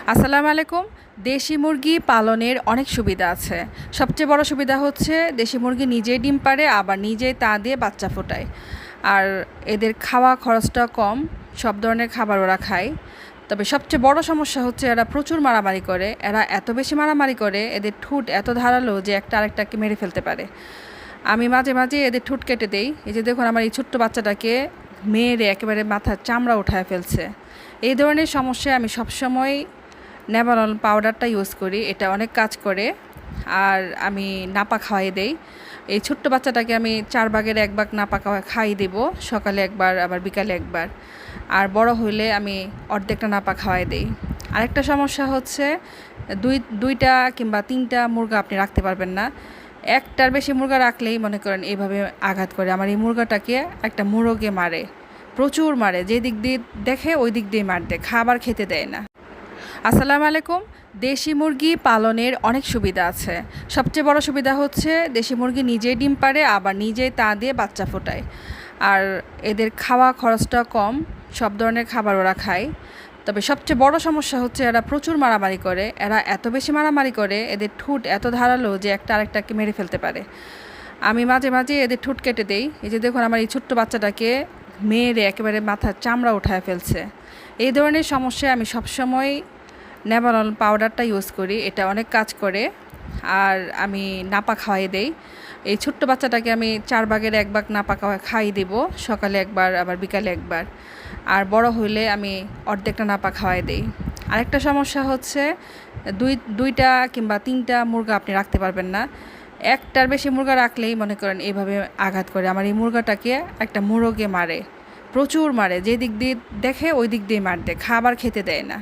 আসসালামু আলাইকুম। দেশি মুরগি পালনের অনেক সুবিধা আছে। সবচেয়ে বড় সুবিধা হচ্ছে দেশি মুরগি নিজেই ডিম পাড়ে, আবার নিজেই তা দিয়ে বাচ্চা ফোটায়। আর এদের খাওয়া খরচটা কম, সব ধরনের খাবার ওরা খায়। তবে সবচেয়ে বড় সমস্যা হচ্ছে এরা প্রচুর মারামারি করে। এরা এত বেশি মারামারি করে, এদের ঠোঁট এত ধারালো যে একটা আরেকটাকে মেরে ফেলতে পারে। আমি মাঝে মাঝে এদের ঠোঁট কেটে দেই। এই যে দেখুন, আমার এই ছোট্ট বাচ্চাটাকে মেরে একেবারে মাথার চামড়া উঠায় ফেলছে। এই ধরনের সমস্যায় আমি সবসময় ন্যাভারল পাউডারটা ইউজ করি, এটা অনেক কাজ করে। আর আমি নাপা খাওয়াই দেই। এই ছোট্ট বাচ্চাটাকে আমি 4 ভাগের 1 ভাগ নাপা খাইয়ে দেব, সকালে একবার আবার বিকালে একবার। আর বড় হইলে আমি অর্ধেকটা নাপা খাওয়াই দেই। আরেকটা সমস্যা হচ্ছে দুইটা কিংবা 3টা মুরগা আপনি রাখতে পারবেন না। একটার বেশি মুরগা রাখলেই মনে করেন এইভাবে আঘাত করে। আমার এই মুরগাটাকে একটা মোরগে মারে, প্রচুর মারে, যে দিক দিয়ে দেখে ওই দিক দিয়ে মার দেয়, খাবার খেতে দেয় না। আসসালামু আলাইকুম। দেশি মুরগি পালনের অনেক সুবিধা আছে। সবচেয়ে বড় সুবিধা হচ্ছে দেশি মুরগি নিজেই ডিম পাড়ে, আবার নিজেই তা দিয়ে বাচ্চা ফোটায়। আর এদের খাওয়া খরচটা কম, সব ধরনের খাবার ওরা খায়। তবে সবচেয়ে বড় সমস্যা হচ্ছে এরা প্রচুর মারামারি করে। এরা এত বেশি মারামারি করে, এদের ঠোঁট এত ধারালো যে একটা আরেকটাকে মেরে ফেলতে পারে। আমি মাঝে মাঝে এদের ঠোঁট কেটে দেই। এই যে দেখুন, আমার এই ছোট্ট বাচ্চাটাকে মেরে একেবারে মাথার চামড়া উঠায় ফেলছে। এই ধরনের সমস্যায় আমি সবসময় ন্যাভারল পাউডারটা ইউজ করি, এটা অনেক কাজ করে। আর আমি নাপা খাওয়াই দেই। এই ছোট্ট বাচ্চাটাকে আমি 4 ভাগের 1 ভাগ নাপা খাইয়ে দেব, সকালে একবার আবার বিকালে একবার। আর বড় হইলে আমি অর্ধেকটা নাপা খাওয়াই দেই। আরেকটা সমস্যা হচ্ছে দুইটা কিংবা 3টা মুরগা আপনি রাখতে পারবেন না। একটার বেশি মুরগা রাখলেই মনে করেন এইভাবে আঘাত করে। আমার এই মুরগাটাকে একটা মোরগে মারে, প্রচুর মারে, যে দিক দিয়ে দেখে ওই দিক দিয়ে মার দেয়, খাবার খেতে দেয় না।